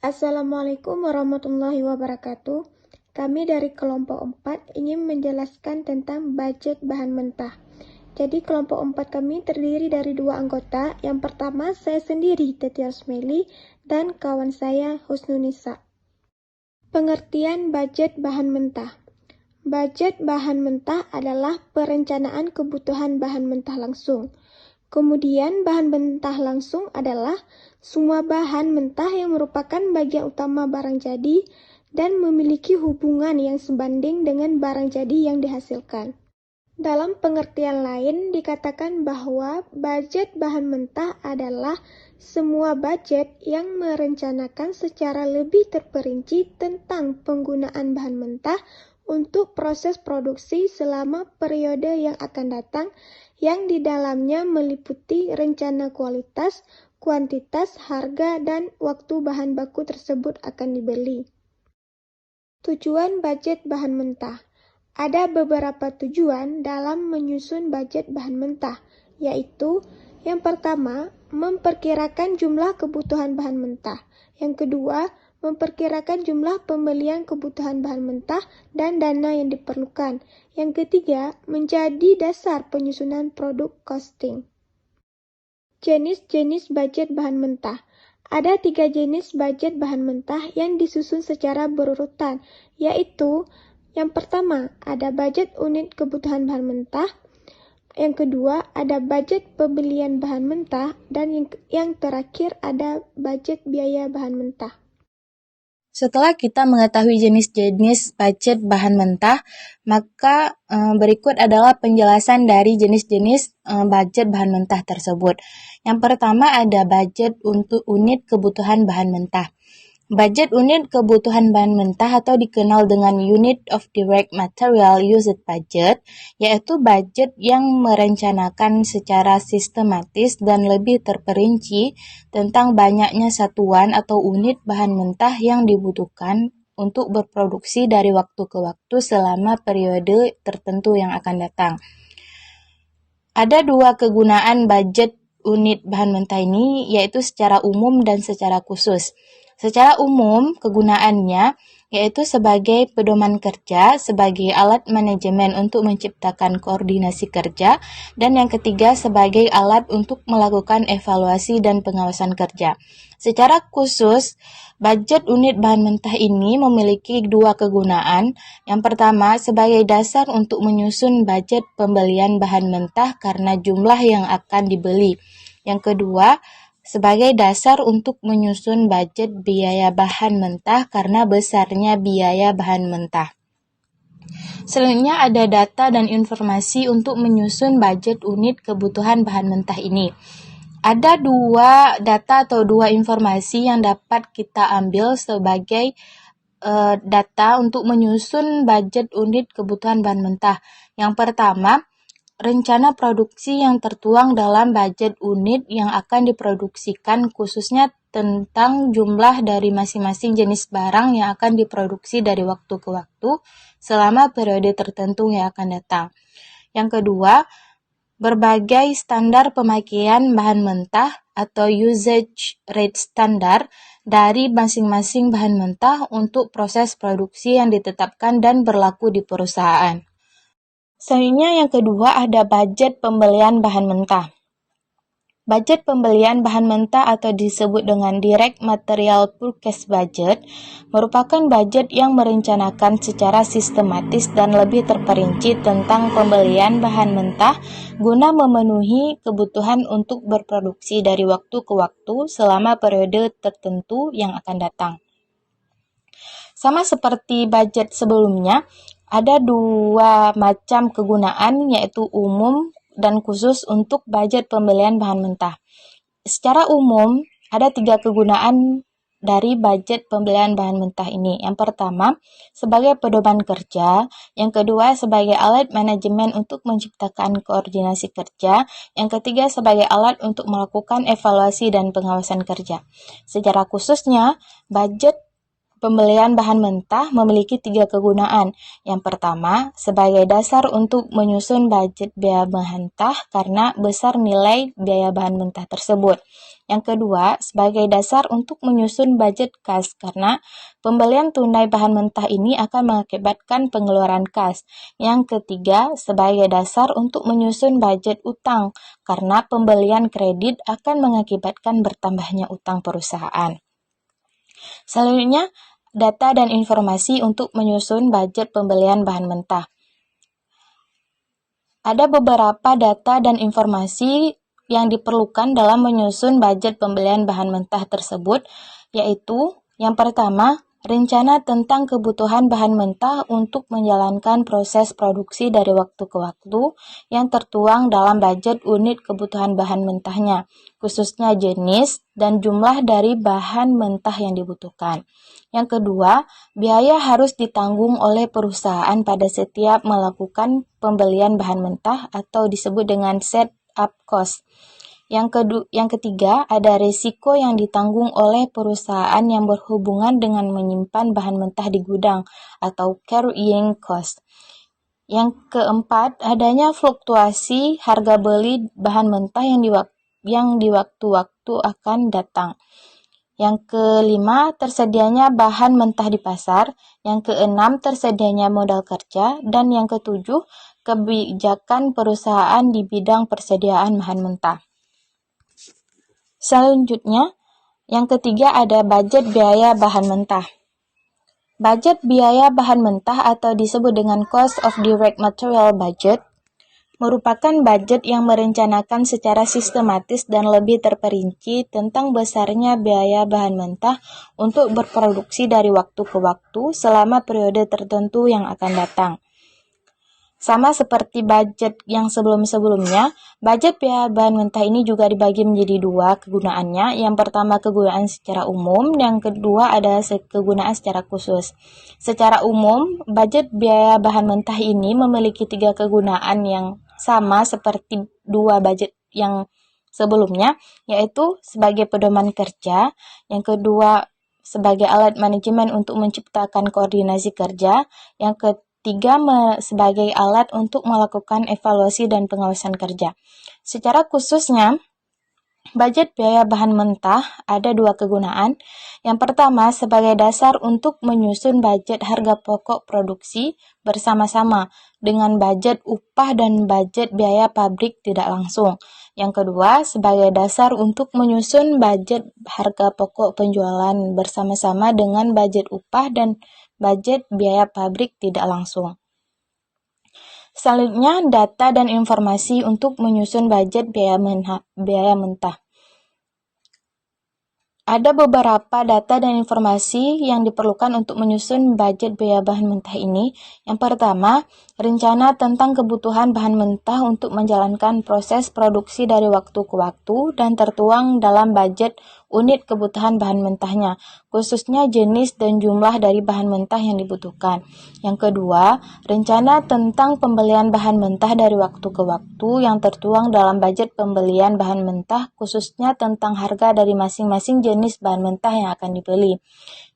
Assalamualaikum warahmatullahi wabarakatuh. Kami dari kelompok 4 ingin menjelaskan tentang budget bahan mentah. Jadi kelompok 4 kami terdiri dari 2 anggota. Yang pertama saya sendiri, Tetia Smeli, dan kawan saya Husnunisa. Pengertian budget bahan mentah. Budget bahan mentah adalah perencanaan kebutuhan bahan mentah langsung. Kemudian bahan mentah langsung adalah semua bahan mentah yang merupakan bagian utama barang jadi dan memiliki hubungan yang sebanding dengan barang jadi yang dihasilkan. Dalam pengertian lain dikatakan bahwa budget bahan mentah adalah semua budget yang merencanakan secara lebih terperinci tentang penggunaan bahan mentah untuk proses produksi selama periode yang akan datang, yang di dalamnya meliputi rencana kualitas, kuantitas, harga, dan waktu bahan baku tersebut akan dibeli. Tujuan budget bahan mentah. Ada beberapa tujuan dalam menyusun budget bahan mentah, yaitu yang pertama, memperkirakan jumlah kebutuhan bahan mentah. Yang kedua, memperkirakan jumlah pembelian kebutuhan bahan mentah dan dana yang diperlukan. Yang ketiga, menjadi dasar penyusunan produk costing. Jenis-jenis budget bahan mentah. Ada 3 jenis budget bahan mentah yang disusun secara berurutan, yaitu yang pertama, ada budget unit kebutuhan bahan mentah. Yang kedua, ada budget pembelian bahan mentah. Dan yang terakhir, ada budget biaya bahan mentah. Setelah kita mengetahui jenis-jenis budget bahan mentah, maka berikut adalah penjelasan dari jenis-jenis budget bahan mentah tersebut. Yang pertama ada budget untuk unit kebutuhan bahan mentah. Budget unit kebutuhan bahan mentah atau dikenal dengan Unit of Direct Material Used Budget, yaitu budget yang merencanakan secara sistematis dan lebih terperinci tentang banyaknya satuan atau unit bahan mentah yang dibutuhkan untuk berproduksi dari waktu ke waktu selama periode tertentu yang akan datang. Ada 2 kegunaan budget unit bahan mentah ini, yaitu secara umum dan secara khusus. Secara umum, kegunaannya yaitu sebagai pedoman kerja, sebagai alat manajemen untuk menciptakan koordinasi kerja, dan yang ketiga sebagai alat untuk melakukan evaluasi dan pengawasan kerja. Secara khusus, budget unit bahan mentah ini memiliki 2 kegunaan. Yang pertama, sebagai dasar untuk menyusun budget pembelian bahan mentah karena jumlah yang akan dibeli. Yang kedua, sebagai dasar untuk menyusun budget biaya bahan mentah karena besarnya biaya bahan mentah. Selanjutnya ada data dan informasi untuk menyusun budget unit kebutuhan bahan mentah ini. Ada 2 data atau 2 informasi yang dapat kita ambil sebagai data untuk menyusun budget unit kebutuhan bahan mentah. Yang pertama, rencana produksi yang tertuang dalam budget unit yang akan diproduksikan, khususnya tentang jumlah dari masing-masing jenis barang yang akan diproduksi dari waktu ke waktu selama periode tertentu yang akan datang. Yang kedua, berbagai standar pemakaian bahan mentah atau usage rate standar dari masing-masing bahan mentah untuk proses produksi yang ditetapkan dan berlaku di perusahaan. Selanjutnya yang kedua ada budget pembelian bahan mentah. Budget pembelian bahan mentah atau disebut dengan Direct Material Purchase Budget merupakan budget yang merencanakan secara sistematis dan lebih terperinci tentang pembelian bahan mentah guna memenuhi kebutuhan untuk berproduksi dari waktu ke waktu selama periode tertentu yang akan datang. Sama seperti budget sebelumnya, ada 2 macam kegunaan, yaitu umum dan khusus untuk budget pembelian bahan mentah. Secara umum, ada 3 kegunaan dari budget pembelian bahan mentah ini. Yang pertama, sebagai pedoman kerja. Yang kedua, sebagai alat manajemen untuk menciptakan koordinasi kerja. Yang ketiga, sebagai alat untuk melakukan evaluasi dan pengawasan kerja. Secara khususnya, budget pembelian bahan mentah memiliki 3 kegunaan. Yang pertama, sebagai dasar untuk menyusun budget biaya bahan mentah karena besar nilai biaya bahan mentah tersebut. Yang kedua, sebagai dasar untuk menyusun budget kas karena pembelian tunai bahan mentah ini akan mengakibatkan pengeluaran kas. Yang ketiga, sebagai dasar untuk menyusun budget utang karena pembelian kredit akan mengakibatkan bertambahnya utang perusahaan. Selanjutnya, data dan informasi untuk menyusun budget pembelian bahan mentah. Ada beberapa data dan informasi yang diperlukan dalam menyusun budget pembelian bahan mentah tersebut, yaitu yang pertama, rencana tentang kebutuhan bahan mentah untuk menjalankan proses produksi dari waktu ke waktu yang tertuang dalam budget unit kebutuhan bahan mentahnya, khususnya jenis dan jumlah dari bahan mentah yang dibutuhkan. Yang kedua, biaya harus ditanggung oleh perusahaan pada setiap melakukan pembelian bahan mentah atau disebut dengan set up cost. Yang ketiga, ada risiko yang ditanggung oleh perusahaan yang berhubungan dengan menyimpan bahan mentah di gudang atau carrying cost. Yang keempat, adanya fluktuasi harga beli bahan mentah yang di waktu-waktu akan datang. Yang kelima, tersedianya bahan mentah di pasar. Yang keenam, tersedianya modal kerja. Dan yang ketujuh, kebijakan perusahaan di bidang persediaan bahan mentah. Selanjutnya, yang ketiga ada budget biaya bahan mentah. Budget biaya bahan mentah atau disebut dengan cost of direct material budget merupakan budget yang merencanakan secara sistematis dan lebih terperinci tentang besarnya biaya bahan mentah untuk berproduksi dari waktu ke waktu selama periode tertentu yang akan datang. Sama seperti budget yang sebelum-sebelumnya, budget biaya bahan mentah ini juga dibagi menjadi dua kegunaannya. Yang pertama kegunaan secara umum, yang kedua ada kegunaan secara khusus. Secara umum, budget biaya bahan mentah ini memiliki 3 kegunaan yang sama seperti dua budget yang sebelumnya, yaitu sebagai pedoman kerja, yang kedua sebagai alat manajemen untuk menciptakan koordinasi kerja, yang ketiga sebagai alat untuk melakukan evaluasi dan pengawasan kerja. Secara khususnya, budget biaya bahan mentah ada 2 kegunaan. Yang pertama, sebagai dasar untuk menyusun budget harga pokok produksi bersama-sama dengan budget upah dan budget biaya pabrik tidak langsung. Yang kedua, sebagai dasar untuk menyusun budget harga pokok penjualan bersama-sama dengan budget upah dan budget biaya pabrik tidak langsung. Selanjutnya, data dan informasi untuk menyusun budget biaya mentah. Ada beberapa data dan informasi yang diperlukan untuk menyusun budget biaya bahan mentah ini. Yang pertama, rencana tentang kebutuhan bahan mentah untuk menjalankan proses produksi dari waktu ke waktu dan tertuang dalam budget unit kebutuhan bahan mentahnya, khususnya jenis dan jumlah dari bahan mentah yang dibutuhkan. Yang kedua, rencana tentang pembelian bahan mentah dari waktu ke waktu yang tertuang dalam budget pembelian bahan mentah, khususnya tentang harga dari masing-masing jenis bahan mentah yang akan dibeli.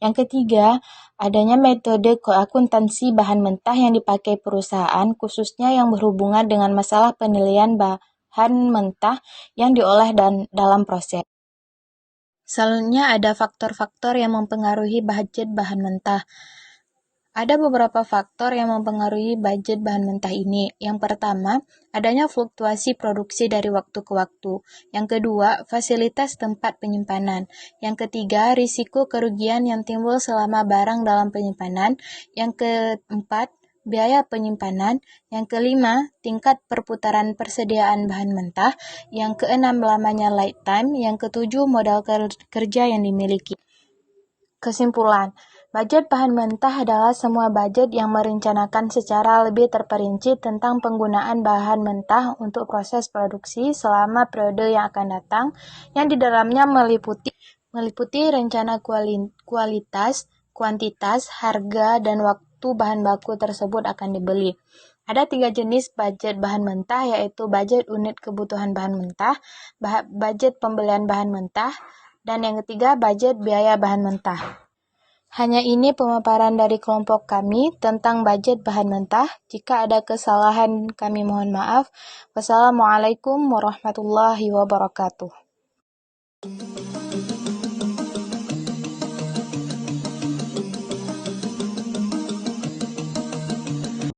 Yang ketiga, adanya metode akuntansi bahan mentah yang dipakai perusahaan, khususnya yang berhubungan dengan masalah penilaian bahan mentah yang diolah dan dalam proses. Selanjutnya ada faktor-faktor yang mempengaruhi budget bahan mentah. Ada beberapa faktor yang mempengaruhi budget bahan mentah ini. Yang pertama, adanya fluktuasi produksi dari waktu ke waktu. Yang kedua, fasilitas tempat penyimpanan. Yang ketiga, risiko kerugian yang timbul selama barang dalam penyimpanan. Yang keempat, biaya penyimpanan. Yang kelima, tingkat perputaran persediaan bahan mentah. Yang keenam, lamanya lead time. Yang ketujuh, modal kerja yang dimiliki. Kesimpulan, budget bahan mentah adalah semua budget yang merencanakan secara lebih terperinci tentang penggunaan bahan mentah untuk proses produksi selama periode yang akan datang, yang di dalamnya meliputi rencana kualitas, kuantitas, harga, dan waktu bahan baku tersebut akan dibeli. Ada 3 jenis budget bahan mentah, yaitu budget unit kebutuhan bahan mentah, budget pembelian bahan mentah, dan yang ketiga budget biaya bahan mentah. Hanya ini pemaparan dari kelompok kami tentang budget bahan mentah. Jika ada kesalahan kami mohon maaf. Wassalamualaikum warahmatullahi wabarakatuh.